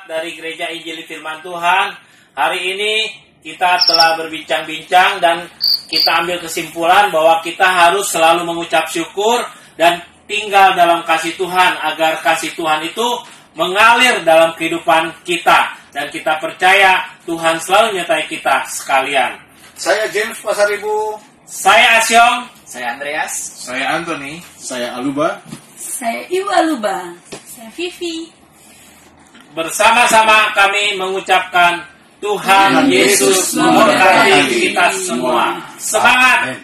dari Gereja Injili Firman Tuhan. Hari ini kita telah berbincang-bincang dan kita ambil kesimpulan bahwa kita harus selalu mengucap syukur dan tinggal dalam kasih Tuhan agar kasih Tuhan itu mengalir dalam kehidupan kita. Dan kita percaya Tuhan selalu menyertai kita sekalian. Saya James Pasaribu. Saya Asyong. Saya Andreas. Saya Anthony. Saya Aluba. Saya Ibu Aluba. Saya Vivi. Bersama-sama kami mengucapkan Tuhan Yesus memberkati kita semua. Semangat.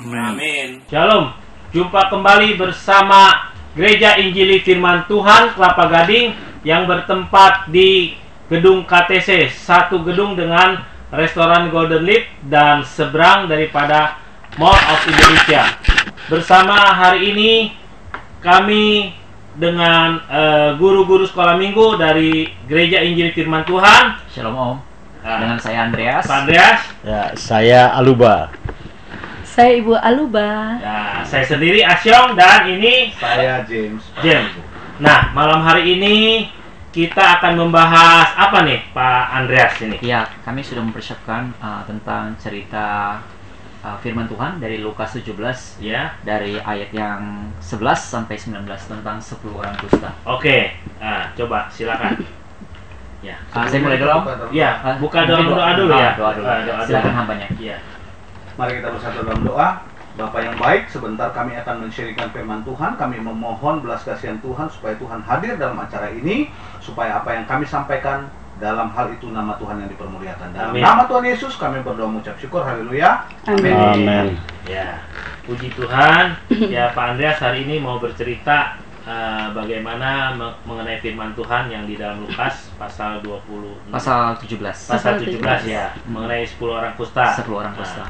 Amin. Shalom. Jumpa kembali bersama Gereja Injili Firman Tuhan Kelapa Gading yang bertempat di gedung KTC, satu gedung dengan restoran Golden Leaf dan seberang daripada Mall of Indonesia. Bersama hari ini kami dengan guru-guru sekolah minggu dari Gereja Injili Firman Tuhan. Shalom Om. Dengan saya Andreas. Pak Andreas. Ya, saya Aluba. Saya Ibu Aluba. Ya, saya sendiri Asyong dan ini Saya James. Nah, malam hari ini kita akan membahas apa nih, Pak Andreas ini? Ya, kami sudah mempersiapkan tentang cerita firman Tuhan dari Lukas 17 Ya. dari ayat yang 11 sampai 19 tentang 10 orang kusta. Oke. Nah, coba silakan. Ya. Saya mulai dulu Om. Ya, buka dalam Mungkin doa dulu ya. Doa dulu. Silakan hambanya. Iya. Mari kita bersatu dalam doa. Bapa yang baik, sebentar kami akan mensyirikan firman Tuhan. Kami memohon belas kasihan Tuhan supaya Tuhan hadir dalam acara ini, supaya apa yang kami sampaikan dalam hal itu nama Tuhan yang dipermuliakan. Dalam Amin. nama Tuhan Yesus kami berdoa mengucap syukur. Haleluya. Amin. Amin. Ya. Puji Tuhan. Ya, Pak Andreas hari ini mau bercerita bagaimana mengenai firman Tuhan yang di dalam Lukas pasal 20 Pasal 17. pasal 17 ya, mengenai 10 orang kusta. 10 orang kusta.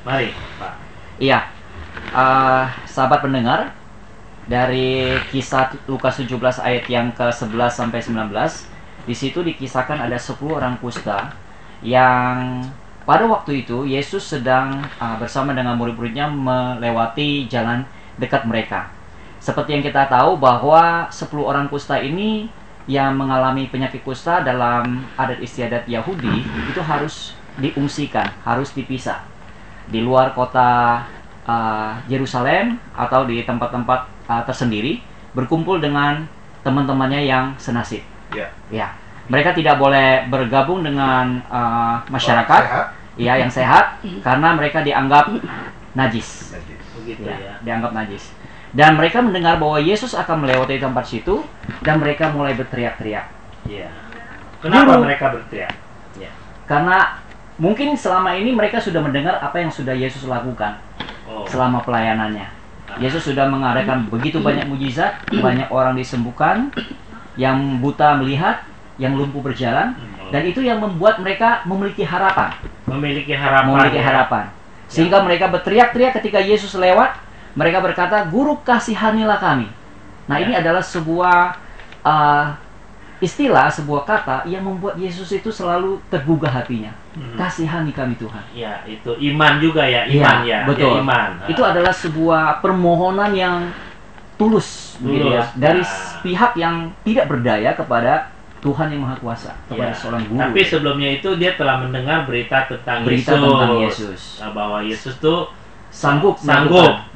Mari, Pak. Iya. Sahabat pendengar, dari kisah Lukas 17 ayat yang ke-11 sampai 19, di situ dikisahkan ada 10 orang kusta yang pada waktu itu Yesus sedang bersama dengan murid-muridnya melewati jalan dekat mereka. Seperti yang kita tahu bahwa 10 orang kusta ini yang mengalami penyakit kusta dalam adat istiadat Yahudi itu harus diungsikan, harus dipisah di luar kota Yerusalem atau di tempat-tempat tersendiri, berkumpul dengan teman-temannya yang senasib. Ya, mereka tidak boleh bergabung dengan masyarakat, yang sehat, karena mereka dianggap najis. Begitu ya. Dianggap najis. Dan mereka mendengar bahwa Yesus akan melewati tempat situ, dan mereka mulai berteriak-teriak. Iya. Kenapa Guru. mereka berteriak? Ya. Karena mungkin selama ini mereka sudah mendengar apa yang sudah Yesus lakukan selama pelayanannya. Yesus sudah mengadakan begitu banyak mujizat, banyak orang disembuhkan, yang buta melihat, yang lumpuh berjalan, dan itu yang membuat mereka memiliki harapan. Memiliki harapan. Sehingga mereka berteriak-teriak ketika Yesus lewat. Mereka berkata, "Guru, kasihanilah kami." Nah, ini adalah sebuah istilah, sebuah kata yang membuat Yesus itu selalu tergugah hatinya. Kasihani kami Tuhan. Ya, itu iman juga ya, iman ya. Betul. Ya, iman. Itu adalah sebuah permohonan yang tulus, begitu ya, dari pihak yang tidak berdaya kepada Tuhan yang Maha Kuasa, kepada seorang guru. Tapi sebelumnya itu dia telah mendengar berita tentang Yesus. Bahwa Yesus tuh sanggup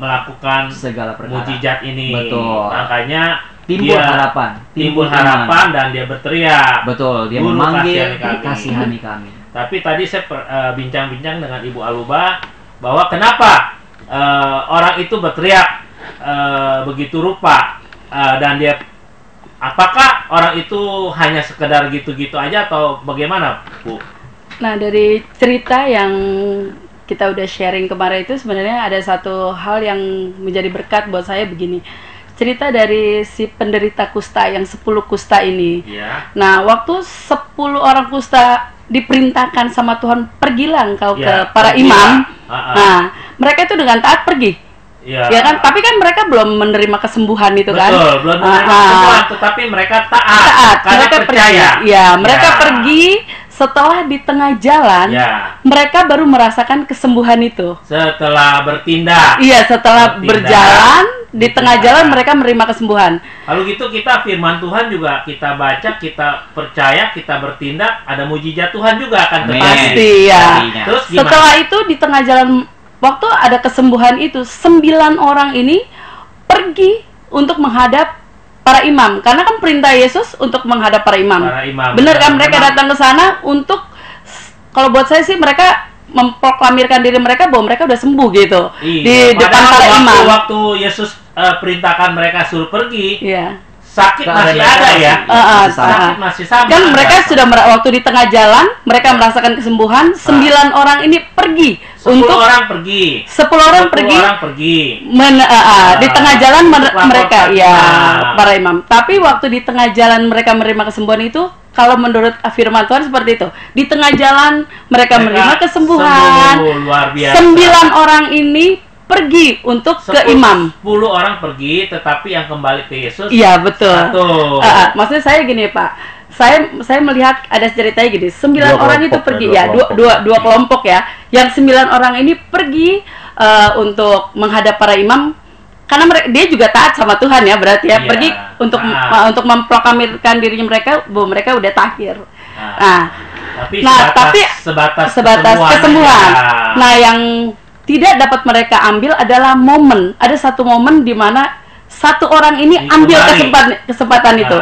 melakukan segala perkara, mujizat ini. Betul. Makanya timbul harapan dan dia berteriak. Betul, dia Guru, memanggil kasihani kasihani kami. Tapi tadi saya bincang-bincang dengan Ibu Aluba bahwa kenapa orang itu berteriak begitu rupa, dan dia, apakah orang itu hanya sekedar gitu-gitu aja atau bagaimana, Bu? Nah, dari cerita yang kita udah sharing kemarin itu sebenarnya ada satu hal yang menjadi berkat buat saya begini. Cerita dari si penderita kusta yang 10 kusta ini. Ya. Nah, waktu 10 orang kusta diperintahkan sama Tuhan, pergilah engkau ke para imam. Nah, mereka itu dengan taat pergi. Ya kan? Tapi kan mereka belum menerima kesembuhan itu kan. Betul, belum menerima kesembuhan, tetapi mereka taat karena mereka percaya. Mereka pergi. Setelah di tengah jalan, mereka baru merasakan kesembuhan itu. Setelah bertindak. Iya, setelah berjalan, di tengah jalan mereka menerima kesembuhan. Kalau gitu kita firman Tuhan juga kita baca, kita percaya, kita bertindak, ada mujizat Tuhan juga akan terjadi. Pasti ya. Terus gimana? Setelah itu di tengah jalan waktu ada kesembuhan itu, 9 orang ini pergi untuk menghadap para imam, karena kan perintah Yesus untuk menghadap para imam. Benar kan, mereka datang ke sana untuk, kalau buat saya sih mereka memproklamirkan diri mereka bahwa mereka udah sembuh gitu. Di depan para imam. Waktu Yesus perintahkan mereka suruh pergi, sakit Nggak masih ada ada ya. sakit masih sama. Kan mereka sudah waktu di tengah jalan mereka merasakan kesembuhan. 9 orang ini pergi 10 untuk orang pergi. 10 orang pergi. Di tengah jalan mereka para imam. Tapi waktu di tengah jalan mereka menerima kesembuhan itu, kalau menurut firman Tuhan seperti itu. Di tengah jalan mereka menerima kesembuhan. Luar biasa. 9 orang ini pergi untuk ke imam. 10 orang pergi, tetapi yang kembali ke Yesus. Iya, betul. 1. Maksudnya saya gini, Pak. Saya melihat ada ceritanya gini. 9 orang itu pergi dua kelompok ya. Yang 9 orang ini pergi untuk menghadap para imam, karena dia juga taat sama Tuhan ya, berarti ya. Pergi untuk memproklamirkan dirinya mereka bahwa mereka udah tahir. Tapi sebatas kesembuhan. Nah, yang tidak dapat mereka ambil adalah momen. Ada satu momen di mana satu orang ini ambil kesempatan itu.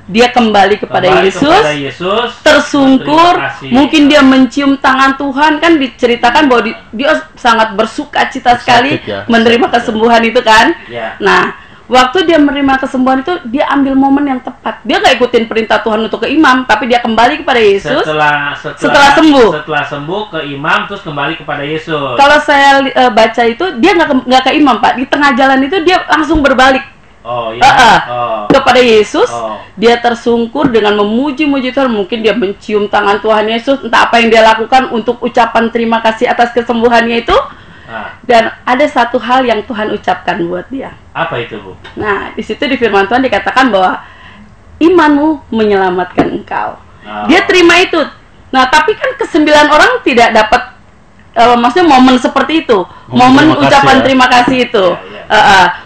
Dia kembali kepada Yesus, tersungkur, mungkin dia mencium tangan Tuhan, kan diceritakan bahwa dia sangat bersukacita sekali menerima kesembuhan itu kan. Nah, waktu dia menerima kesembuhan itu, dia ambil momen yang tepat. Dia nggak ikutin perintah Tuhan untuk ke imam, tapi dia kembali kepada Yesus setelah sembuh. Setelah sembuh ke imam, terus kembali kepada Yesus. Kalau saya baca itu, dia nggak ke imam, Pak. Di tengah jalan itu dia langsung berbalik. Kepada Yesus. Dia tersungkur dengan memuji-muji Tuhan. Mungkin dia mencium tangan Tuhan Yesus, entah apa yang dia lakukan untuk ucapan terima kasih atas kesembuhannya itu. Dan ada satu hal yang Tuhan ucapkan buat dia. Apa itu, Bu? Nah, di situ di firman Tuhan dikatakan bahwa imanmu menyelamatkan engkau. Dia terima itu. Nah, tapi kan ke-9 orang tidak dapat maksudnya momen seperti itu, momen ucapan terima kasih itu.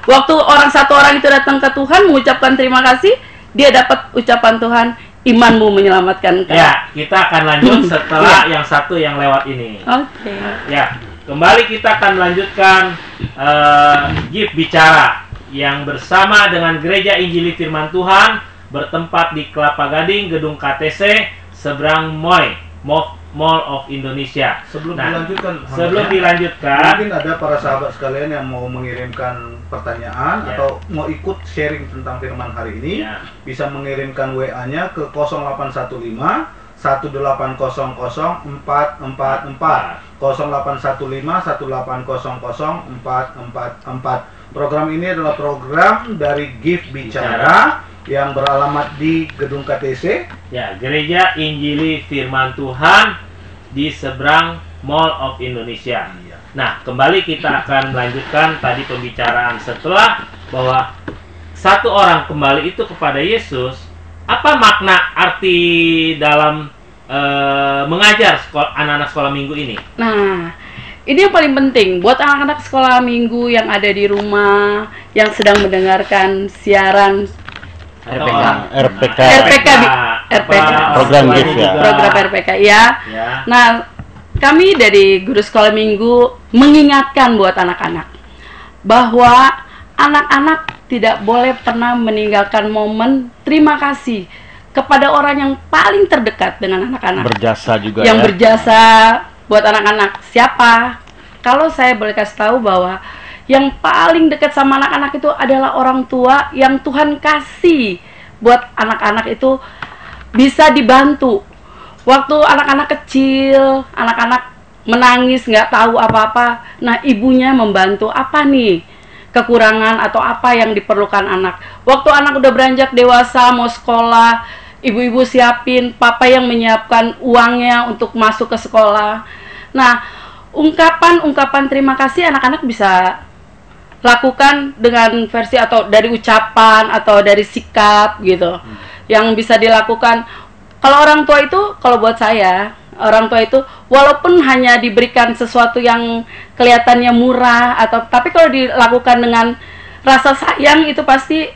Waktu satu orang itu datang ke Tuhan mengucapkan terima kasih, dia dapat ucapan Tuhan, imanmu menyelamatkan engkau. Ya, kita akan lanjut setelah yang satu yang lewat ini. Oke. Ya, kembali kita akan lanjutkan GIF Bicara yang bersama dengan Gereja Injili Firman Tuhan bertempat di Kelapa Gading, Gedung KTC, seberang Mall of Indonesia. Sebelum dilanjutkan, mungkin ada para sahabat sekalian yang mau mengirimkan pertanyaan atau mau ikut sharing tentang firman hari ini, bisa mengirimkan WA-nya ke 0815 1800 444 0815 1800 444. Program ini adalah program dari GIF Bicara yang beralamat di Gedung KTC, Gereja Injili Firman Tuhan di seberang Mall of Indonesia. Nah, kembali kita akan melanjutkan tadi pembicaraan setelah bahwa satu orang kembali itu kepada Yesus. Apa makna arti dalam mengajar anak-anak sekolah minggu ini? Nah, ini yang paling penting buat anak-anak sekolah minggu yang ada di rumah, yang sedang mendengarkan siaran RPK, program GIF ya. Program RPK ya. Nah, kami dari guru sekolah minggu mengingatkan buat anak-anak bahwa anak-anak tidak boleh pernah meninggalkan momen terima kasih kepada orang yang paling terdekat dengan anak-anak. Berjasa juga yang berjasa buat anak-anak. Siapa? Kalau saya boleh kasih tahu bahwa yang paling dekat sama anak-anak itu adalah orang tua yang Tuhan kasih buat anak-anak itu bisa dibantu. Waktu anak-anak kecil, anak-anak menangis, nggak tahu apa-apa, nah ibunya membantu apa nih kekurangan atau apa yang diperlukan anak. Waktu anak udah beranjak dewasa, mau sekolah, ibu-ibu siapin, papa yang menyiapkan uangnya untuk masuk ke sekolah. Nah, ungkapan terima kasih anak-anak bisa lakukan dengan versi atau dari ucapan atau dari sikap gitu. Yang bisa dilakukan. Kalau orang tua itu, kalau buat saya, orang tua itu walaupun hanya diberikan sesuatu yang kelihatannya murah atau tapi kalau dilakukan dengan rasa sayang itu pasti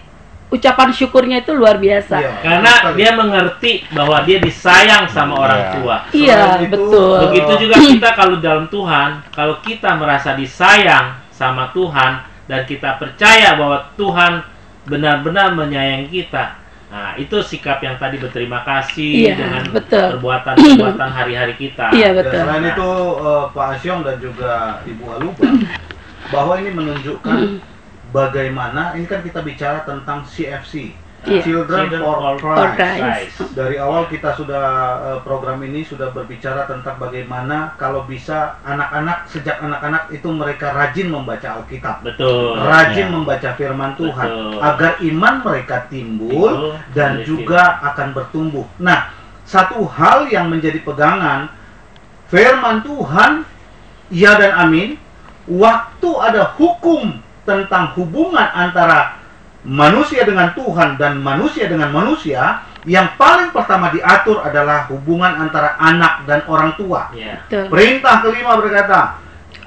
ucapan syukurnya itu luar biasa. Iya, Karena sekali. dia mengerti bahwa dia disayang sama orang tua. Iya, Selain itu, betul. Begitu juga kita kalau dalam Tuhan, kalau kita merasa disayang sama Tuhan dan kita percaya bahwa Tuhan benar-benar menyayangi kita. Nah, itu sikap yang tadi berterima kasih Iya, dengan betul. perbuatan-perbuatan hari-hari kita. Iya, Dan betul. selain itu Pak Asyong dan juga Ibu Aluba, bahwa ini menunjukkan bagaimana, ini kan kita bicara tentang CFC, Iya. Children for For Christ. Christ. Dari awal kita sudah program ini sudah berbicara tentang bagaimana kalau bisa anak-anak, sejak anak-anak itu mereka rajin membaca Alkitab, Betul. rajin Ya. membaca firman Tuhan, Betul. agar iman mereka timbul dan Dari juga akan bertumbuh. Nah, satu hal yang menjadi pegangan firman Tuhan, ya dan amin, waktu ada hukum tentang hubungan antara manusia dengan Tuhan dan manusia dengan manusia, yang paling pertama diatur adalah hubungan antara anak dan orang tua. Ya. Betul. Perintah kelima berkata,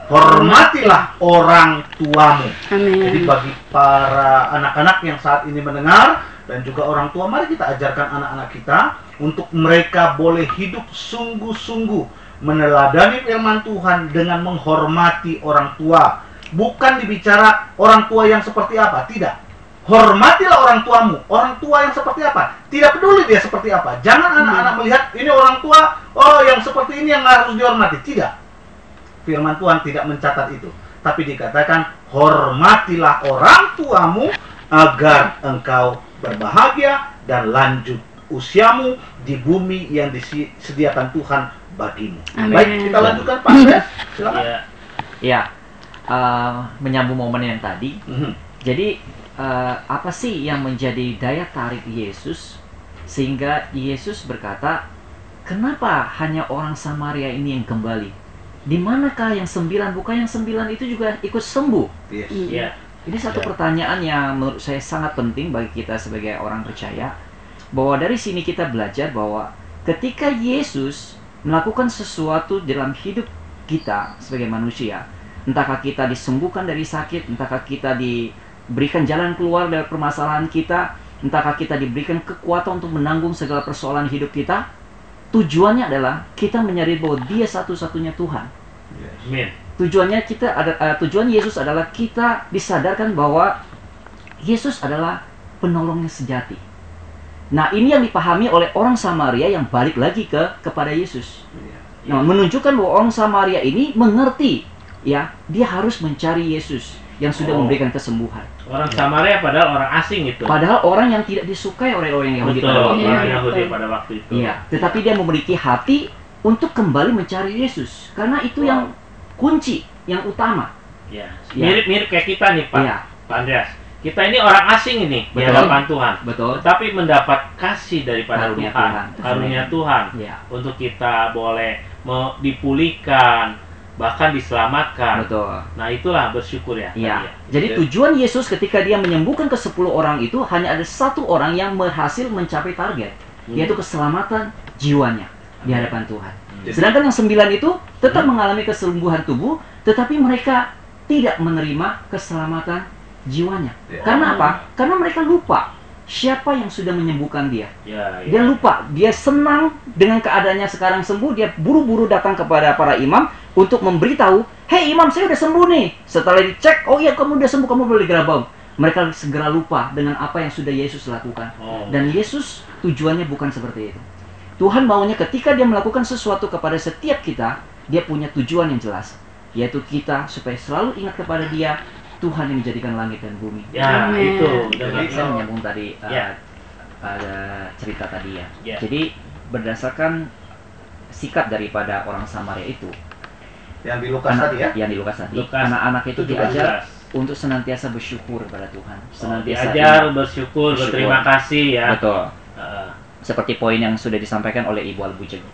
hormatilah orang tuamu. Jadi Amin. bagi para anak-anak yang saat ini mendengar dan juga orang tua, mari kita ajarkan anak-anak kita untuk mereka boleh hidup sungguh-sungguh meneladani firman Tuhan dengan menghormati orang tua. Bukan dibicara orang tua yang seperti apa, tidak. Hormatilah orang tuamu. Orang tua yang seperti apa, tidak peduli dia seperti apa. Jangan anak-anak melihat ini orang tua, oh yang seperti ini yang harus dihormati. Tidak. Firman Tuhan tidak mencatat itu. Tapi dikatakan, hormatilah orang tuamu agar engkau berbahagia dan lanjut usiamu di bumi yang disediakan Tuhan bagimu. Amin. Baik, kita lanjutkan Pak Andreas. Silakan. Ya. Ya, menyambung momen yang tadi. Mhm. Jadi apa sih yang menjadi daya tarik Yesus sehingga Yesus berkata, kenapa hanya orang Samaria ini yang kembali? Di manakah yang 9? Bukan yang 9 itu juga ikut sembuh? Yes. Ya. Ini satu pertanyaan yang menurut saya sangat penting bagi kita sebagai orang percaya, bahwa dari sini kita belajar bahwa ketika Yesus melakukan sesuatu dalam hidup kita sebagai manusia, entahkah kita disembuhkan dari sakit, entahkah kita diberikan jalan keluar dari permasalahan kita, entahkah kita diberikan kekuatan untuk menanggung segala persoalan hidup kita, tujuannya adalah kita menyadari bahwa Dia satu-satunya Tuhan. Amin. Tujuannya tujuan Yesus adalah kita disadarkan bahwa Yesus adalah penolongnya sejati. Nah, ini yang dipahami oleh orang Samaria yang balik lagi kepada Yesus. Nah, menunjukkan bahwa orang Samaria ini mengerti, ya, dia harus mencari Yesus yang sudah memberikan kesembuhan. Orang Samaria padahal orang asing itu. Padahal orang yang tidak disukai oleh orang Yahudi pada Betul, waktu Iya, orang itu. Yahudi betul. pada waktu itu. Iya, tetapi dia memiliki hati untuk kembali mencari Yesus, karena itu yang kunci, yang utama. Ya. Ya. Mirip-mirip kayak kita nih, Pak. Iya, Pak Andreas. Kita ini orang asing ini di Betul. hadapan Tuhan. betul. Tetapi mendapat kasih daripada Karunia Tuhan, Tuhan. karunia Tuhan Iya, untuk kita boleh dipulihkan, bahkan diselamatkan. betul. Nah, itulah bersyukur ya. Iya. tadi ya. Jadi tujuan Yesus ketika dia menyembuhkan ke 10 orang itu hanya ada satu orang yang berhasil mencapai target, yaitu keselamatan jiwanya di hadapan Tuhan. Sedangkan yang 9 itu tetap mengalami kesembuhan tubuh, tetapi mereka tidak menerima keselamatan jiwanya. Ya. Karena apa? Karena mereka lupa siapa yang sudah menyembuhkan dia. Ya, ya. Dia lupa, dia senang dengan keadaannya sekarang sembuh, dia buru-buru datang kepada para imam untuk memberitahu, "Hei imam, saya udah sembuh nih." Setelah dicek, "Oh iya, kamu udah sembuh, kamu boleh digerabau." Mereka segera lupa dengan apa yang sudah Yesus lakukan. Oh. Dan Yesus tujuannya bukan seperti itu. Tuhan maunya ketika dia melakukan sesuatu kepada setiap kita, dia punya tujuan yang jelas, yaitu kita supaya selalu ingat kepada dia, Tuhan yang menjadikan langit dan bumi. Ya, Amin. itu. Jadi saya menyambung tadi Ya. ada cerita tadi ya. Ya. Jadi berdasarkan sikap daripada orang Samaria itu, Yang di Lukas tadi ya. yang di Lukas tadi, Lukas anak-anak itu 17. diajar untuk senantiasa bersyukur kepada Tuhan, senantiasa Diajar ingat. bersyukur, Bersyukur. berterima kasih ya. Betul. Heeh. Seperti poin yang sudah disampaikan oleh Ibu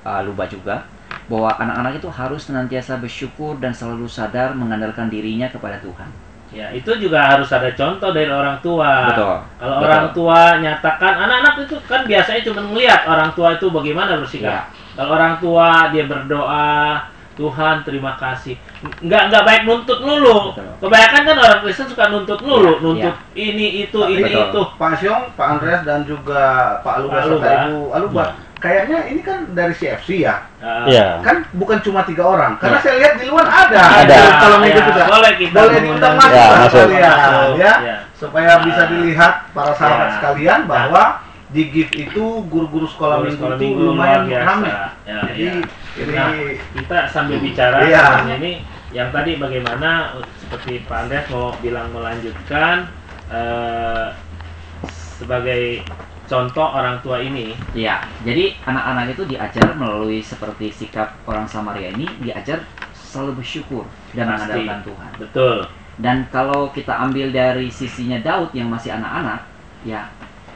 Aluba juga, bahwa anak-anak itu harus senantiasa bersyukur dan selalu sadar mengandalkan dirinya kepada Tuhan. Ya, itu juga harus ada contoh dari orang tua. Betul. Kalau Betul. orang tua nyatakan, anak-anak itu kan biasanya cuma melihat orang tua itu bagaimana bersikap. Ya. Kalau orang tua dia berdoa, Tuhan terima kasih. Nggak baik nuntut lulu. Kebanyakan kan orang Kristen suka nuntut lulu, nuntut ini itu. Pak Syong, Pak Andreas dan juga Pak Aluba serta Ibu Aluba. Kayaknya ini kan dari CFC ya. Kan bukan cuma 3 orang. Karena saya lihat di luar ada. Kalau minggu juga. Boleh diundang masuk kalian ya. Supaya bisa dilihat para sahabat sekalian bahwa di GIF itu guru-guru sekolah minggu itu lumayan ramai. Jadi ini kita sambil bicara ini yang tadi bagaimana seperti Pak Andreas mau bilang melanjutkan sebagai contoh orang tua ini. Ya, jadi anak-anak itu diajar melalui seperti sikap orang Samaria ini, diajar selalu bersyukur dan mengandalkan Tuhan. Betul. Dan kalau kita ambil dari sisinya Daud yang masih anak-anak, ya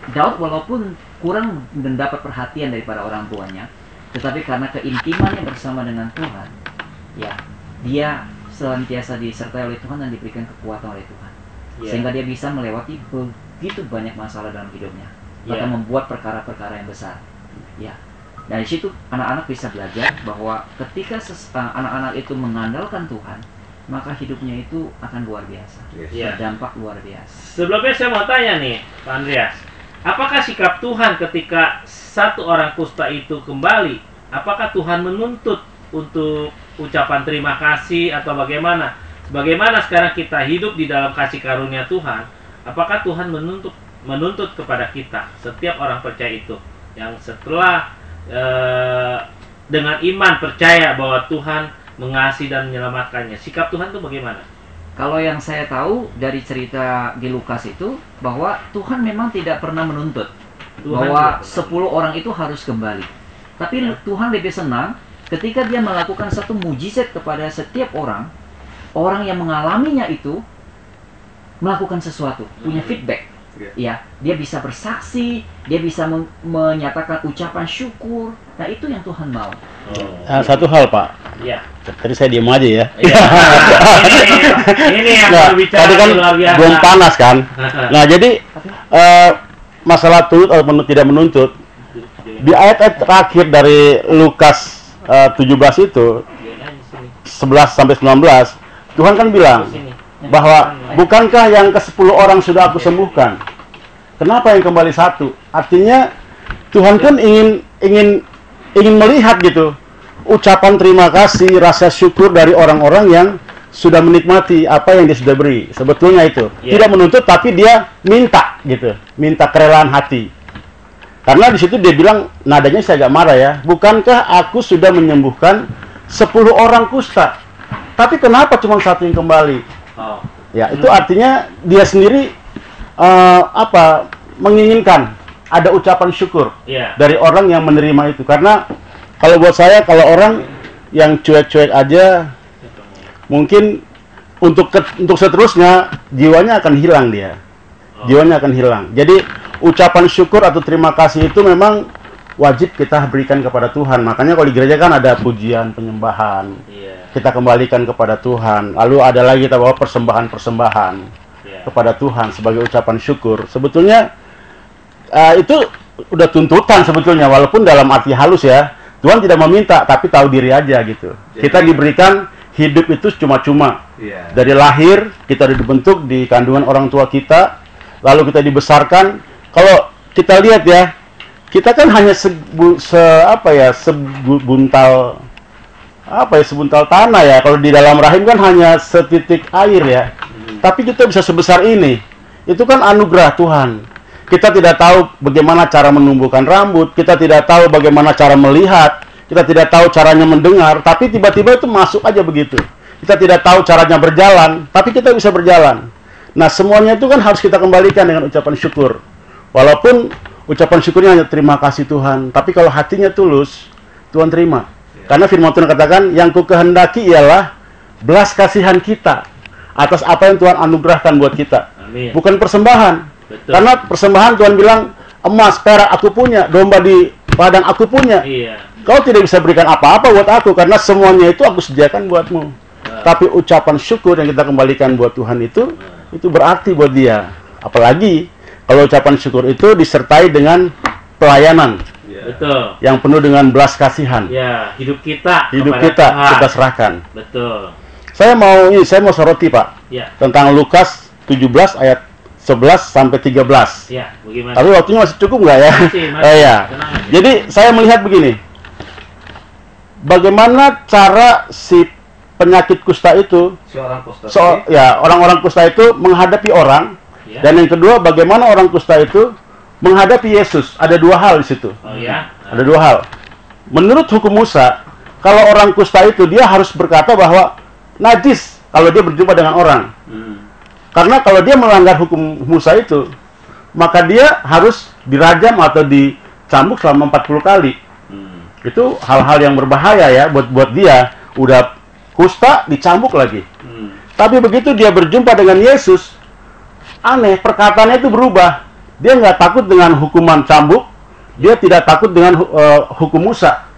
Daud walaupun kurang mendapat perhatian daripada orang tuanya, tetapi karena keintimannya bersama dengan Tuhan, ya dia senantiasa disertai oleh Tuhan dan diberikan kekuatan oleh Tuhan, sehingga dia bisa melewati begitu banyak masalah dalam hidupnya, bahkan membuat perkara-perkara yang besar. Ya, dari situ anak-anak bisa belajar bahwa ketika anak-anak itu mengandalkan Tuhan, maka hidupnya itu akan luar biasa, berdampak luar biasa. Sebelumnya saya mau tanya nih, Pak Andreas, apakah sikap Tuhan ketika satu orang kusta itu kembali? Apakah Tuhan menuntut untuk ucapan terima kasih atau bagaimana? Bagaimana sekarang kita hidup di dalam kasih karunia Tuhan? Apakah Tuhan menuntut kepada kita, setiap orang percaya itu, yang setelah dengan iman percaya bahwa Tuhan mengasihi dan menyelamatkannya, sikap Tuhan itu bagaimana? Kalau yang saya tahu dari cerita di Lukas itu, bahwa Tuhan memang tidak pernah menuntut bahwa 10 orang itu harus kembali. Tapi Tuhan lebih senang ketika dia melakukan satu mujizat kepada setiap orang yang mengalaminya itu melakukan sesuatu, punya feedback. Ya, dia bisa bersaksi, dia bisa menyatakan ucapan syukur. Nah, itu yang Tuhan mau. Satu hal, Pak. Iya. Tadi saya diam aja ya. Ini yang berbicara tadi kan luar biasa. belum panas kan. Nah, jadi masalah tuntut atau tidak menuntut di ayat-ayat terakhir dari Lukas 17 itu 11 sampai 19, Tuhan kan bilang bahwa bukankah yang ke-10 orang sudah aku sembuhkan? Kenapa yang kembali 1? Artinya Tuhan pun ingin melihat gitu ucapan terima kasih, rasa syukur dari orang-orang yang sudah menikmati apa yang dia sudah beri. Sebetulnya itu tidak menuntut, tapi dia minta gitu, minta kerelaan hati. Karena di situ dia bilang, nadanya saya agak marah ya, bukankah aku sudah menyembuhkan 10 orang kusta, tapi kenapa cuma 1 yang kembali? Ya, itu artinya dia sendiri menginginkan ada ucapan syukur dari orang yang menerima itu. Karena kalau buat saya, kalau orang yang cuek-cuek aja, mungkin untuk seterusnya jiwanya akan hilang dia. Jiwanya akan hilang. Jadi ucapan syukur atau terima kasih itu memang wajib kita berikan kepada Tuhan. Makanya kalau di gereja kan ada pujian, penyembahan. Kita kembalikan kepada Tuhan. Lalu ada lagi kita bawa persembahan-persembahan kepada Tuhan sebagai ucapan syukur. Sebetulnya itu udah tuntutan sebetulnya, walaupun dalam arti halus ya. Tuhan tidak meminta, tapi tahu diri aja gitu. Kita diberikan hidup itu cuma-cuma. Dari lahir kita dibentuk di kandungan orang tua kita, lalu kita dibesarkan. Kalau kita lihat ya, kita kan hanya sebuntal tanah ya. Kalau di dalam rahim kan hanya setitik air ya. Tapi kita bisa sebesar ini. Itu kan anugerah Tuhan. Kita tidak tahu bagaimana cara menumbuhkan rambut, kita tidak tahu bagaimana cara melihat, kita tidak tahu caranya mendengar, tapi tiba-tiba itu masuk aja begitu. Kita tidak tahu caranya berjalan, tapi kita bisa berjalan. Nah, semuanya itu kan harus kita kembalikan dengan ucapan syukur. Walaupun ucapan syukurnya hanya terima kasih Tuhan, tapi kalau hatinya tulus, Tuhan terima. Karena firman Tuhan katakan, yang ku kehendaki ialah belas kasihan kita atas apa yang Tuhan anugerahkan buat kita. Amin. Bukan persembahan. Betul. Karena persembahan Tuhan bilang, emas, perak aku punya, domba di padang aku punya. Kau tidak bisa berikan apa-apa buat aku, karena semuanya itu aku sediakan buatmu. Tapi ucapan syukur yang kita kembalikan buat Tuhan itu berarti buat dia. Apalagi kalau ucapan syukur itu disertai dengan pelayanan. Betul. Yang penuh dengan belas kasihan. Ya, hidup kita kita serahkan. Betul. Saya mau soroti, Pak. Ya. Tentang Lukas 17 ayat 11 sampai 13. Ya, bagaimana? Tapi waktunya masih cukup nggak ya? Masih. Ya. Jadi saya melihat begini. Bagaimana cara si penyakit kusta itu, orang-orang kusta itu menghadapi orang, ya. Dan yang kedua, bagaimana orang kusta itu menghadapi Yesus. Ada dua hal di situ. Oh ya. Ada dua hal. Menurut hukum Musa, kalau orang kusta itu dia harus berkata bahwa najis kalau dia berjumpa dengan orang. Karena kalau dia melanggar hukum Musa itu, maka dia harus dirajam atau dicambuk selama 40 kali. Itu hal-hal yang berbahaya ya buat dia. Udah kusta dicambuk lagi. Tapi begitu dia berjumpa dengan Yesus, aneh, perkataannya itu berubah. Dia nggak takut dengan hukuman cambuk, dia tidak takut dengan hukum Musa.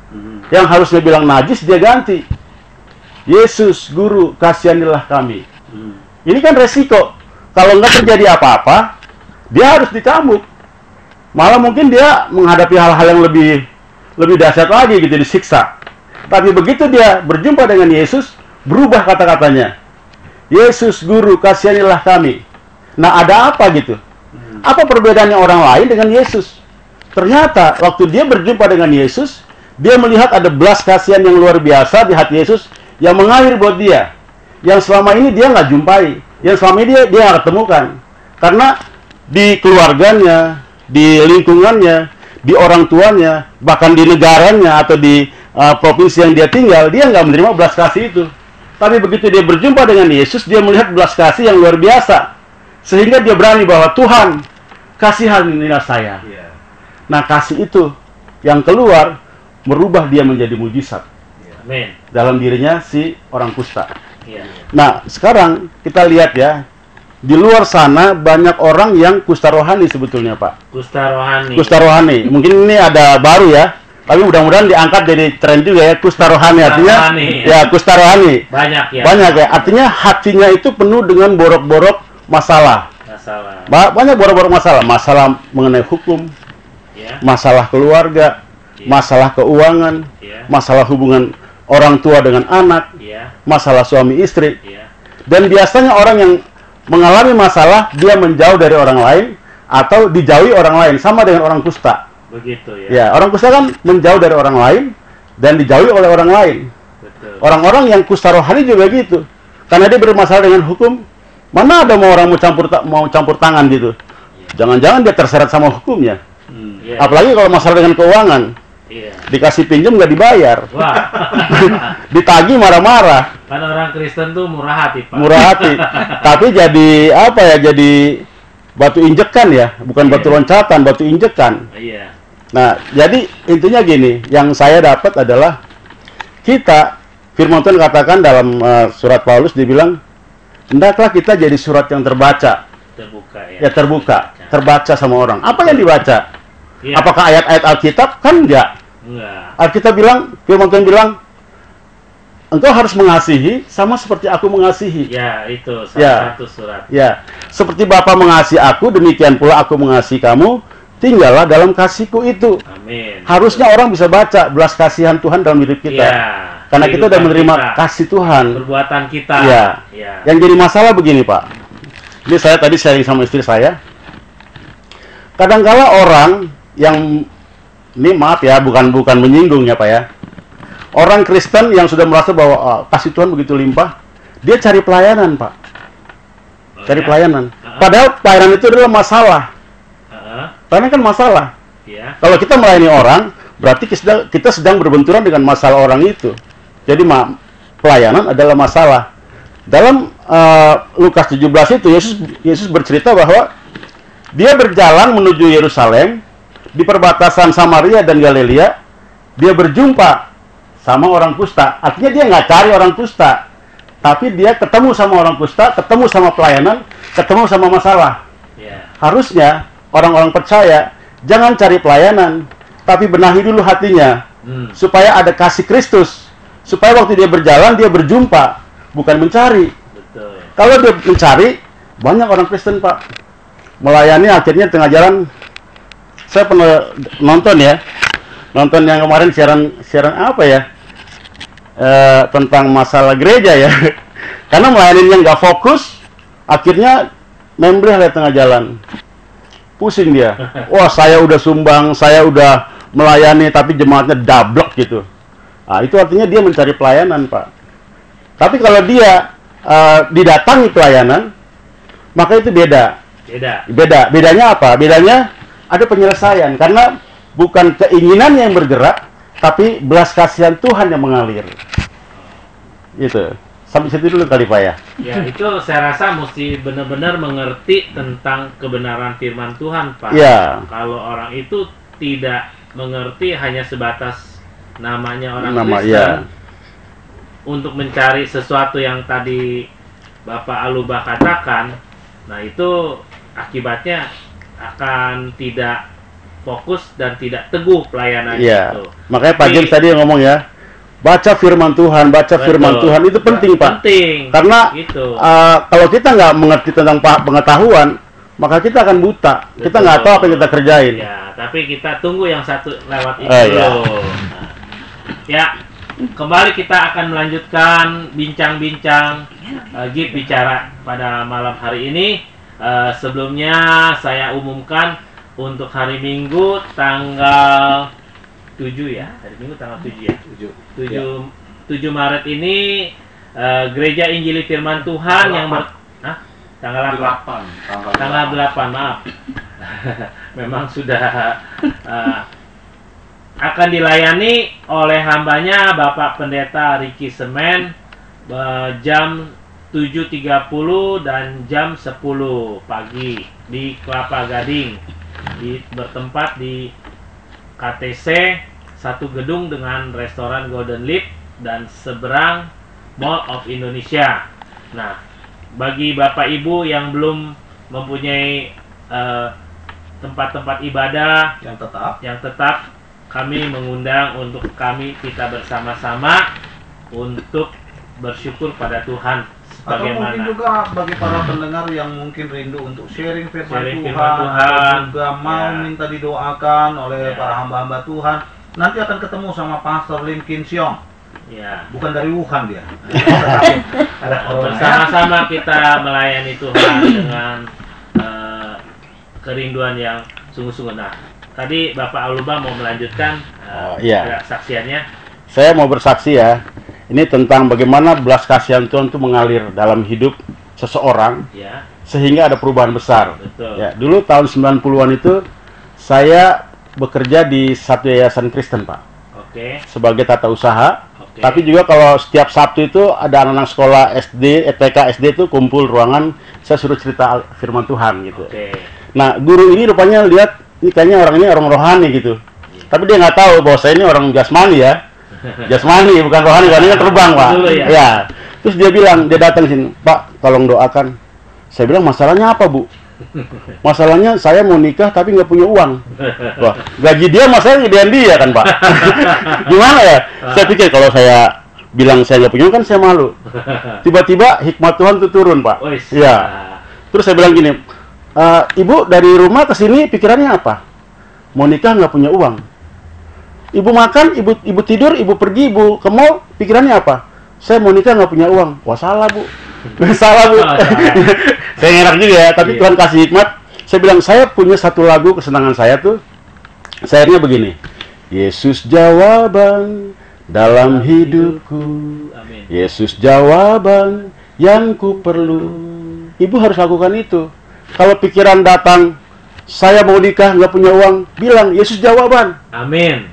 Yang harusnya bilang najis, dia ganti. Yesus, Guru, kasihanilah kami. Ini kan resiko. Kalau nggak terjadi apa-apa, dia harus dicambuk. Malah mungkin dia menghadapi hal-hal yang lebih dahsyat lagi gitu, disiksa. Tapi begitu dia berjumpa dengan Yesus, berubah kata-katanya. Yesus, Guru, kasihanilah kami. Nah, ada apa gitu? Apa perbedaannya orang lain dengan Yesus? Ternyata waktu dia berjumpa dengan Yesus, dia melihat ada belas kasihan yang luar biasa di hati Yesus yang mengalir buat dia. Yang selama ini dia nggak jumpai, yang selama ini dia nggak ketemukan. Karena di keluarganya, di lingkungannya, di orang tuanya, bahkan di negaranya atau di provinsi yang dia tinggal, dia nggak menerima belas kasih itu. Tapi begitu dia berjumpa dengan Yesus, dia melihat belas kasih yang luar biasa. Sehingga dia berani bahwa Tuhan, kasihanilah saya. Nah, kasih itu yang keluar merubah dia menjadi mujizat. Amin. Dalam dirinya si orang kusta. Ya. Nah, sekarang kita lihat ya, di luar sana banyak orang yang kusta rohani sebetulnya, Pak. Kusta rohani. Kusta rohani. Mungkin ini ada baru ya, tapi mudah-mudahan diangkat jadi tren juga ya, kusta rohani. Artinya rohani. Ya, kusta rohani. Banyak ya. Banyak ya. Artinya hatinya itu penuh dengan borok-borok masalah. Banyak borok-borok masalah. Masalah mengenai hukum, ya. Masalah keluarga, ya. Masalah keuangan, ya. Masalah hubungan orang tua dengan anak, ya. Masalah suami istri. Ya. Dan biasanya orang yang mengalami masalah, dia menjauh dari orang lain atau dijauhi orang lain, sama dengan orang kusta. Begitu ya. Ya, orang kusta kan menjauh dari orang lain dan dijauhi oleh orang lain. Betul. Orang-orang yang kusta rohani juga gitu. Karena dia bermasalah dengan hukum, mana ada mau orang mau campur tangan gitu. Jangan-jangan dia terseret sama hukumnya. Yeah. Apalagi kalau masalah dengan keuangan. Yeah. Dikasih pinjam nggak dibayar. Wah. Ditagih marah-marah. Kan orang Kristen tuh murah hati, Pak. Murah hati. Tapi jadi apa ya? Jadi batu injekan ya, bukan batu loncatan, batu injekan. Iya. Nah, jadi intinya gini, yang saya dapat adalah kita, firman Tuhan katakan dalam surat Paulus, dibilang hendaklah kita jadi surat yang terbaca. Terbuka ya. Ya, terbaca sama orang. Apa yang dibaca? Ya. Apakah ayat-ayat Alkitab? Kan enggak. Alkitab bilang, firman Tuhan bilang, engkau harus mengasihi sama seperti aku mengasihi. Ya, itu salah satu surat. Ya, seperti Bapa mengasihi aku, demikian pula aku mengasihi kamu. Tinggallah dalam kasihku itu. Amin. Harusnya orang bisa baca belas kasihan Tuhan dalam hidup kita. Ya, karena kita sudah menerima kasih Tuhan. Perbuatan kita. Ya. Ya. Yang jadi masalah begini, Pak. Ini saya tadi sharing sama istri saya. Kadangkala orang yang, ini maaf ya, bukan menyinggung ya Pak ya. Orang Kristen yang sudah merasa bahwa kasih Tuhan begitu limpah, dia cari pelayanan, Pak. Cari pelayanan. Padahal pelayanan itu adalah masalah. Pelayanan kan masalah. Kalau kita melayani orang, berarti kita sedang berbenturan dengan masalah orang itu. Jadi pelayanan adalah masalah. Dalam Lukas 17 itu Yesus bercerita bahwa dia berjalan menuju Yerusalem di perbatasan Samaria dan Galilea. Dia berjumpa sama orang kusta. Artinya dia nggak cari orang kusta, tapi dia ketemu sama orang kusta, ketemu sama pelayanan, ketemu sama masalah. Harusnya orang-orang percaya jangan cari pelayanan, tapi benahi dulu hatinya supaya ada kasih Kristus, supaya waktu dia berjalan dia berjumpa, bukan mencari. Betul. Kalau dia mencari, banyak orang Kristen, Pak, melayani akhirnya tengah jalan. Saya pernah nonton ya, nonton yang kemarin siaran apa ya? Tentang masalah gereja ya. Karena melayaninnya nggak fokus, akhirnya membleh di tengah jalan. Pusing dia. Wah, saya udah sumbang, saya udah melayani, tapi jemaatnya dablek gitu. Nah, itu artinya dia mencari pelayanan, Pak. Tapi kalau dia didatangi pelayanan, maka itu beda. Bedanya apa? Bedanya ada penyelesaian, karena bukan keinginannya yang bergerak, tapi belas kasihan Tuhan yang mengalir. Gitu. Sampai situ dulu kali Pak ya. Ya, itu saya rasa mesti benar-benar mengerti tentang kebenaran firman Tuhan, Pak. Ya. Kalau orang itu tidak mengerti hanya sebatas namanya orang Kristen, ya, untuk mencari sesuatu yang tadi Bapak Aluba katakan, nah itu akibatnya akan tidak fokus dan tidak teguh pelayanannya itu. Makanya Pak James tadi yang ngomong ya, baca firman Tuhan, firman Tuhan itu penting, Pak. Penting. Karena gitu. Kalau kita nggak mengerti tentang pengetahuan, maka kita akan buta. Betul. Kita nggak tahu apa yang kita kerjain. Ya, tapi kita tunggu yang satu lewat itu dulu. Ya, kembali kita akan melanjutkan bincang-bincang Gip bicara pada malam hari ini. Sebelumnya saya umumkan untuk hari Minggu tanggal 7 ya, hari Minggu tanggal 7 ya. 7 Maret ini Gereja Injili Firman Tuhan yang tanggal 8. Tanggal 8, maaf. Memang sudah akan dilayani oleh hambanya Bapak Pendeta Ricky Semen jam 7.30 dan jam 10 pagi di Kelapa Gading, bertempat di KTC, satu gedung dengan restoran Golden Leaf dan seberang Mall of Indonesia. Nah, bagi Bapak Ibu yang belum mempunyai tempat-tempat ibadah yang tetap, kami mengundang untuk kita bersama-sama untuk bersyukur pada Tuhan. Atau mungkin juga bagi para pendengar yang mungkin rindu untuk sharing firman Tuhan, juga mau minta didoakan oleh para hamba-hamba Tuhan, nanti akan ketemu sama Pastor Lim Kin Siong. Bukan dari Wuhan dia. Bersama-sama kita melayani Tuhan dengan kerinduan yang sungguh-sungguh. Nah, tadi Bapak Aluba mau melanjutkan saksiannya. Saya mau bersaksi ya. Ini tentang bagaimana belas kasihan Tuhan itu mengalir dalam hidup seseorang sehingga ada perubahan besar. Ya, dulu tahun 90-an itu saya bekerja di satu yayasan Kristen, Pak. Sebagai tata usaha. Tapi juga kalau setiap Sabtu itu ada anak-anak sekolah SD, TK, SD itu kumpul ruangan, saya suruh cerita firman Tuhan gitu. Nah, guru ini rupanya lihat ini kayaknya orang ini orang rohani gitu. Tapi dia nggak tahu bahwa saya ini orang jasmani ya. Jasmani bukan rohani, rohani kan terbang, Pak. Ya. Terus dia bilang, dia datang sini, Pak, tolong doakan. Saya bilang, masalahnya apa, Bu? Masalahnya saya mau nikah tapi nggak punya uang. Wah, gaji dia masalahnya gedean dia kan, Pak. Gimana ya? Saya pikir kalau saya bilang saya nggak punya uang kan saya malu. Tiba-tiba hikmat Tuhan itu turun, Pak. Ya. Terus saya bilang gini, Ibu dari rumah ke sini pikirannya apa? Mau nikah nggak punya uang. Ibu makan, ibu tidur, ibu pergi, ibu ke mall, pikirannya apa? Saya mau nikah nggak punya uang. Wah, salah, Bu. Salah, Bu. Saya ngerak juga ya, tapi Tuhan kasih hikmat. Saya bilang, saya punya satu lagu kesenangan saya tuh. Saya akhirnya begini. Yesus jawaban dalam hidupku. Yesus jawaban yang ku perlu. Ibu harus lakukan itu. Kalau pikiran datang, saya mau nikah, nggak punya uang, bilang, Yesus jawaban. Amin.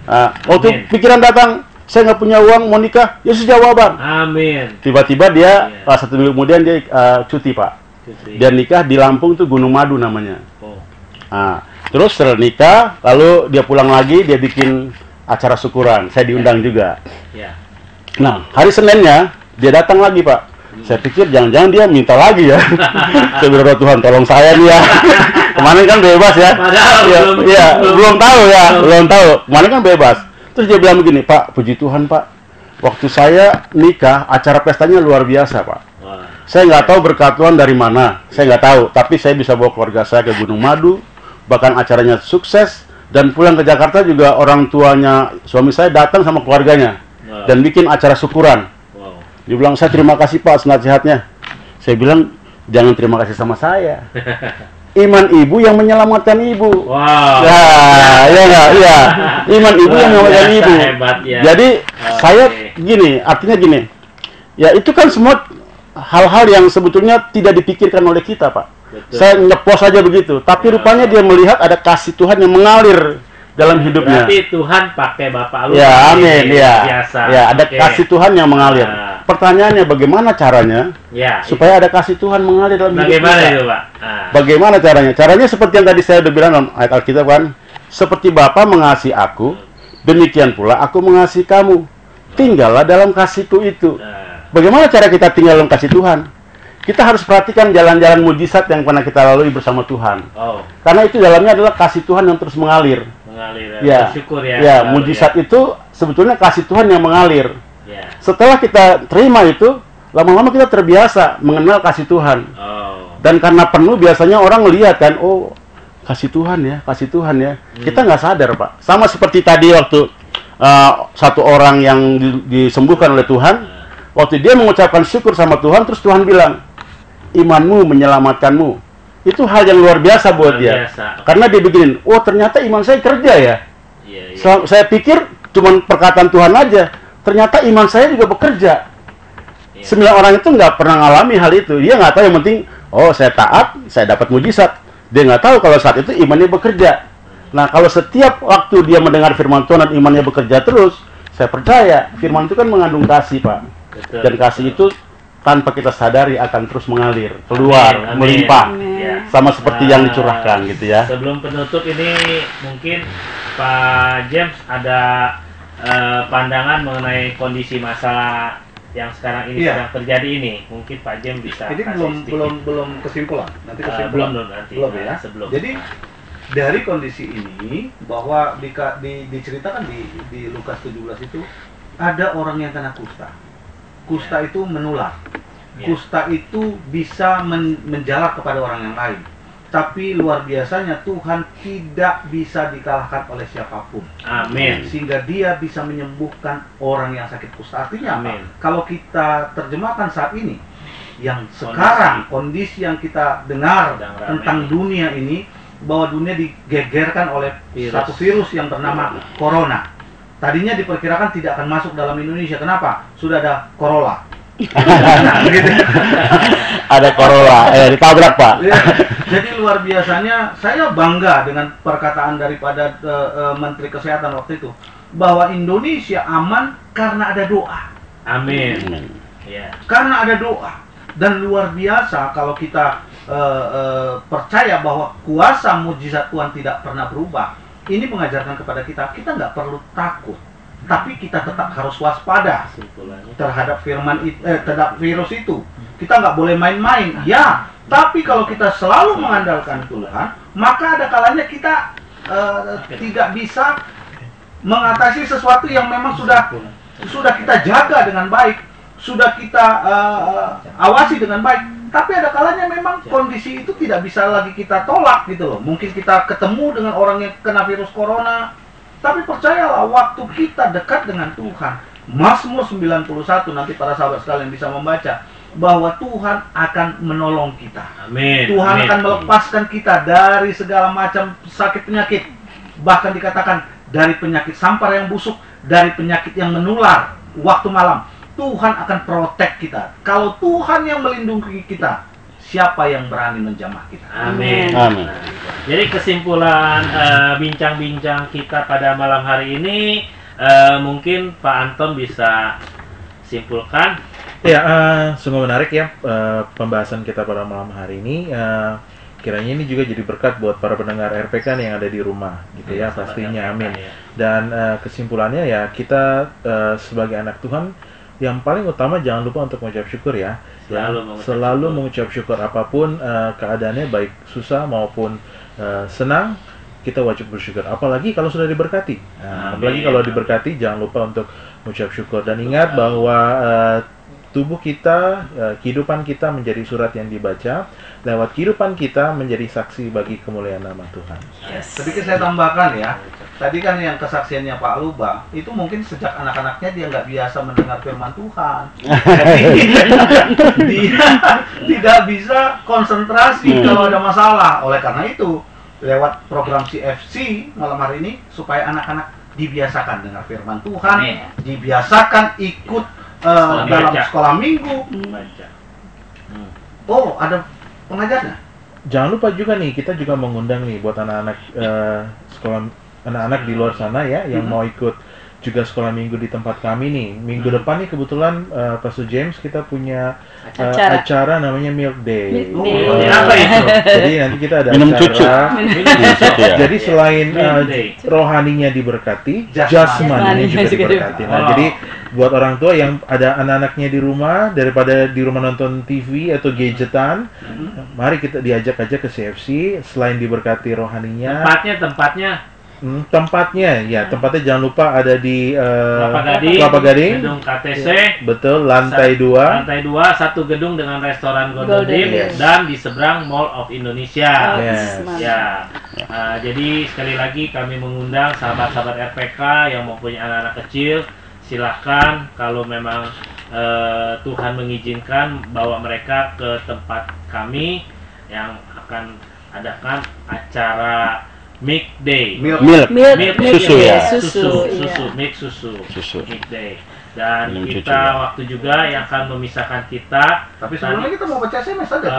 Waktu pikiran datang, saya nggak punya uang, mau nikah, Yesus jawaban. Amin. Tiba-tiba dia, 1 minggu kemudian dia cuti, Pak. Dia nikah di Lampung, itu Gunung Madu namanya. Terus setelah nikah, lalu dia pulang lagi, dia bikin acara syukuran. Saya diundang juga. Nah, hari Seninnya, dia datang lagi, Pak. Saya pikir jangan-jangan dia minta lagi ya. Saya bilang, Tuhan tolong saya nih ya. Kemarin kan bebas ya. Belum tahu. Kemarin kan bebas. Terus dia bilang begini, Pak, puji Tuhan, Pak. Waktu saya nikah, acara pestanya luar biasa, Pak. Saya nggak tahu berkat Tuhan dari mana. Saya nggak tahu. Tapi saya bisa bawa keluarga saya ke Gunung Madu. Bahkan acaranya sukses. Dan pulang ke Jakarta juga orang tuanya suami saya datang sama keluarganya dan bikin acara syukuran. Dia bilang, saya terima kasih Pak nasihatnya. Saya bilang, jangan terima kasih sama saya. Iman ibu yang menyelamatkan ibu. Nah, iya. Iman ibu yang menyelamatkan ibu. Hebat, ya. Jadi saya gini, artinya gini. Ya itu kan semua hal-hal yang sebetulnya tidak dipikirkan oleh kita, Pak. Betul. Saya nyepos aja begitu. Tapi rupanya dia melihat ada kasih Tuhan yang mengalir dalam hidupnya. Berarti Tuhan pakai Bapak lu. Ya, amin. Ya, biasa. Ya, ada kasih Tuhan yang mengalir. Pertanyaannya bagaimana caranya supaya ada kasih Tuhan mengalir dalam hidup kita? Bagaimana itu, Pak? Bagaimana caranya? Caranya seperti yang tadi saya udah bilang dalam ayat Alkitab kan, seperti Bapa mengasihi aku, demikian pula aku mengasihi kamu. Tinggallah dalam kasihku itu. Bagaimana cara kita tinggal dalam kasih Tuhan? Kita harus perhatikan jalan-jalan mujizat yang pernah kita lalui bersama Tuhan. Karena itu dalamnya adalah kasih Tuhan yang terus mengalir. Bersyukur ya. Ya, mujizat itu sebetulnya kasih Tuhan yang mengalir. Setelah kita terima itu, lama-lama kita terbiasa mengenal kasih Tuhan. Dan karena penuh biasanya orang melihat kan, oh kasih Tuhan ya. Kita nggak sadar, Pak. Sama seperti tadi waktu satu orang yang disembuhkan oleh Tuhan, waktu dia mengucapkan syukur sama Tuhan, terus Tuhan bilang, imanmu menyelamatkanmu. Itu hal yang luar biasa buat dia. Karena dia begini, oh ternyata iman saya kerja ya. Saya pikir cuma perkataan Tuhan aja. Ternyata iman saya juga bekerja. 9 orang itu nggak pernah ngalami hal itu. Dia nggak tahu, yang penting, oh saya taat, saya dapat mujizat. Dia nggak tahu kalau saat itu imannya bekerja. Nah, kalau setiap waktu dia mendengar firman Tuhan dan imannya bekerja terus, saya percaya firman itu kan mengandung kasih, Pak. Dan kasih itu tanpa kita sadari akan terus mengalir, keluar, melimpah. Sama seperti yang dicurahkan gitu ya. Sebelum penutup ini, mungkin Pak James ada pandangan mengenai kondisi masalah yang sekarang ini sedang terjadi ini. Mungkin Pak James bisa ini belum kesimpulan. Nanti kesimpulan. Belum ya. Sebelum. Jadi dari kondisi ini bahwa diceritakan di Lukas 17 itu ada orang yang kena kusta. Kusta itu menular. Kusta itu bisa menjalar kepada orang yang lain. Tapi luar biasanya Tuhan tidak bisa dikalahkan oleh siapapun. Amin. Sehingga dia bisa menyembuhkan orang yang sakit kusta. Artinya apa? Kalau kita terjemahkan saat ini, yang sekarang kondisi yang kita dengar tentang dunia ini, bahwa dunia digegerkan oleh satu virus yang bernama Corona. Tadinya diperkirakan tidak akan masuk dalam Indonesia. Kenapa? Sudah ada Corolla. Gitu. Ada Corolla, ditabrak Pak. Jadi luar biasanya saya bangga dengan perkataan daripada Menteri Kesehatan waktu itu, bahwa Indonesia aman karena ada doa. Amin. Karena ada doa. Dan luar biasa kalau kita percaya bahwa kuasa mujizat Tuhan tidak pernah berubah. Ini mengajarkan kepada kita nggak perlu takut, tapi kita tetap harus waspada terhadap terhadap virus itu. Kita nggak boleh main-main, ya. Tapi kalau kita selalu mengandalkan Tuhan, maka ada kalanya kita tidak bisa mengatasi sesuatu yang memang sudah kita jaga dengan baik, sudah kita awasi dengan baik. Tapi ada kalanya memang kondisi itu tidak bisa lagi kita tolak gitu loh. Mungkin kita ketemu dengan orang yang kena virus corona, tapi percayalah waktu kita dekat dengan Tuhan, Mazmur 91 nanti para sahabat sekalian bisa membaca, bahwa Tuhan akan menolong kita. Amin. Tuhan akan melepaskan kita dari segala macam sakit penyakit. Bahkan dikatakan dari penyakit sampar yang busuk, dari penyakit yang menular waktu malam. Tuhan akan protek kita. Kalau Tuhan yang melindungi kita, siapa yang berani menjamah kita? Amin. Amin. Jadi kesimpulan bincang-bincang kita pada malam hari ini, mungkin Pak Anton bisa simpulkan. Ya, sungguh menarik ya pembahasan kita pada malam hari ini. Kiranya ini juga jadi berkat buat para pendengar RPK yang ada di rumah, gitu ya, pastinya. Amin. Dan kesimpulannya ya, kita sebagai anak Tuhan, yang paling utama jangan lupa untuk mengucap syukur ya. Selalu mengucap syukur apapun keadaannya, baik susah maupun senang, kita wajib bersyukur. Apalagi kalau sudah diberkati. Apalagi kalau diberkati, jangan lupa untuk mengucap syukur. Dan ingat bahwa tubuh kita, kehidupan kita menjadi surat yang dibaca, lewat kehidupan kita menjadi saksi bagi kemuliaan nama Tuhan. Sedikit saya tambahkan ya, tadi kan yang kesaksiannya Pak Luba, itu mungkin sejak anak-anaknya dia nggak biasa mendengar firman Tuhan. Jadi dia tidak bisa konsentrasi kalau ada masalah. Oleh karena itu, lewat program CFC malam hari ini, supaya anak-anak dibiasakan dengar firman Tuhan, dibiasakan ikut dalam sekolah minggu. Oh, ada pengajarnya. Jangan lupa juga nih, kita juga mengundang nih buat anak-anak sekolah, anak-anak di luar sana ya, yang mau ikut juga sekolah minggu di tempat kami nih. Minggu depan nih kebetulan Pastor James kita punya acara namanya Milk Day. Apa itu? Jadi nanti kita ada Minum acara. ya. Jadi selain rohaninya diberkati, jasmaninya juga diberkati. Nah, jadi buat orang tua yang ada anak-anaknya di rumah, daripada di rumah nonton TV atau gadgetan, mari kita diajak aja ke CFC. Selain diberkati rohaninya, tempatnya jangan lupa ada di Kelapa Gading, gedung KTC, betul, lantai 2, satu gedung dengan restoran Golden Dream, dan di seberang Mall of Indonesia. Jadi sekali lagi kami mengundang sahabat-sahabat RPK yang mempunyai anak-anak kecil, silahkan kalau memang Tuhan mengizinkan bawa mereka ke tempat kami yang akan adakan acara Milk Day. Milk Susu ya. Susu Milk Day. Dan kita waktu juga yang akan memisahkan kita. Tapi sebelumnya kita mau baca SMS aja.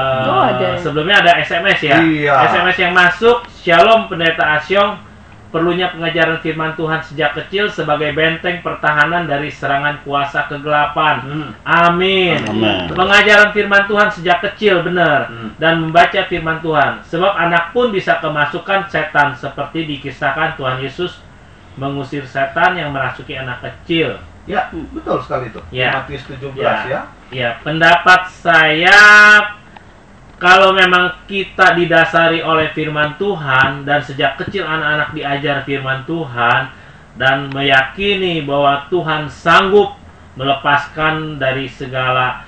Sebelumnya ada SMS ya. SMS yang masuk. Shalom Pendeta Asyong. Perlunya pengajaran firman Tuhan sejak kecil sebagai benteng pertahanan dari serangan kuasa kegelapan. Amin. Pengajaran firman Tuhan sejak kecil benar, dan membaca firman Tuhan. Sebab anak pun bisa kemasukan setan, seperti dikisahkan Tuhan Yesus mengusir setan yang merasuki anak kecil. Ya, betul sekali itu. Matius 17 ya. Ya, pendapat saya, kalau memang kita didasari oleh firman Tuhan dan sejak kecil anak-anak diajar firman Tuhan dan meyakini bahwa Tuhan sanggup melepaskan dari segala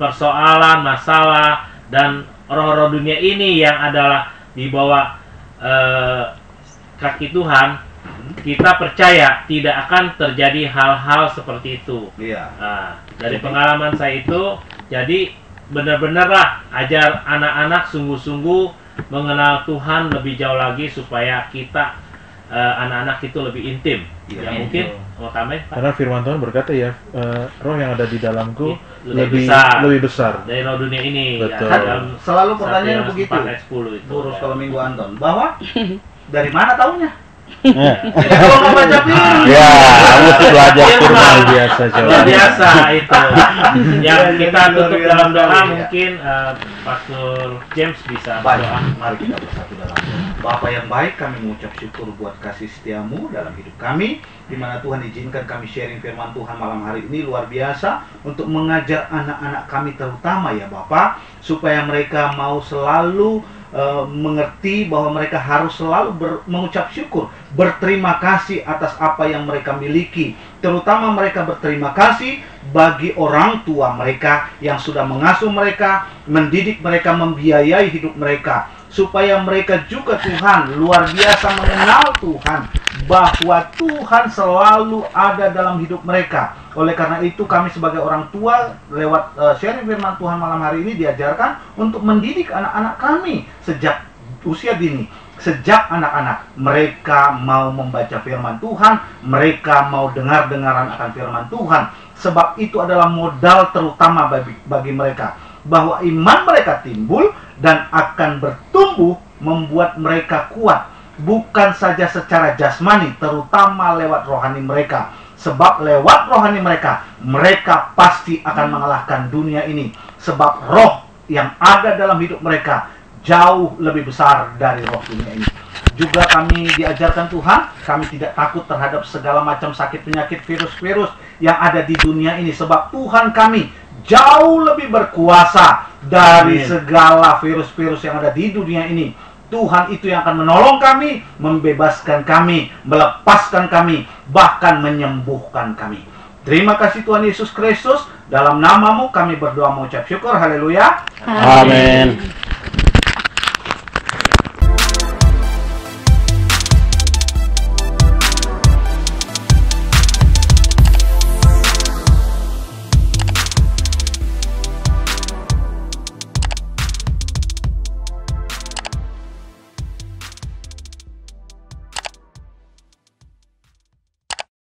persoalan, masalah, dan roh-roh dunia ini yang adalah di bawah kaki Tuhan, kita percaya tidak akan terjadi hal-hal seperti itu. Nah, dari pengalaman saya itu, jadi benar-benarlah ajar anak-anak sungguh-sungguh mengenal Tuhan lebih jauh lagi supaya kita anak-anak itu lebih intim. Mungkin mau tambahin, Pak? Karena firman Tuhan berkata ya, roh yang ada di dalamku lebih besar dari roh dunia ini. Betul. Selalu pertanyaan begitu. Urus kalau Minggu Anton bahwa dari mana taunya? Kalau nggak baca firman, harus belajar firman biasa. Luar biasa itu. Yang kita tutup dalam doa, mungkin Pastor James bisa berdoa. Mari kita bersatu dalam doa. Bapa yang baik, kami mengucap syukur buat kasih setiamu dalam hidup kami, di mana Tuhan izinkan kami sharing firman Tuhan malam hari ini luar biasa untuk mengajar anak-anak kami terutama ya Bapa, supaya mereka mau selalu mengerti bahwa mereka harus selalu mengucap syukur, berterima kasih atas apa yang mereka miliki. Terutama mereka berterima kasih bagi orang tua mereka yang sudah mengasuh mereka, mendidik mereka, membiayai hidup mereka, supaya mereka juga Tuhan luar biasa mengenal Tuhan, bahwa Tuhan selalu ada dalam hidup mereka. Oleh karena itu kami sebagai orang tua lewat sharing firman Tuhan malam hari ini diajarkan untuk mendidik anak-anak kami sejak usia dini. Sejak anak-anak mereka mau membaca firman Tuhan, mereka mau dengar-dengaran akan firman Tuhan. Sebab itu adalah modal terutama bagi mereka, bahwa iman mereka timbul dan akan bertumbuh, membuat mereka kuat, bukan saja secara jasmani, terutama lewat rohani mereka. Sebab lewat rohani mereka, mereka pasti akan mengalahkan dunia ini. Sebab roh yang ada dalam hidup mereka jauh lebih besar dari roh dunia ini. Juga kami diajarkan Tuhan, kami tidak takut terhadap segala macam sakit penyakit, virus-virus yang ada di dunia ini. Sebab Tuhan kami jauh lebih berkuasa dari segala virus-virus yang ada di dunia ini. Tuhan itu yang akan menolong kami, membebaskan kami, melepaskan kami, bahkan menyembuhkan kami. Terima kasih Tuhan Yesus Kristus. Dalam namamu kami berdoa mengucap syukur. Haleluya. Amin.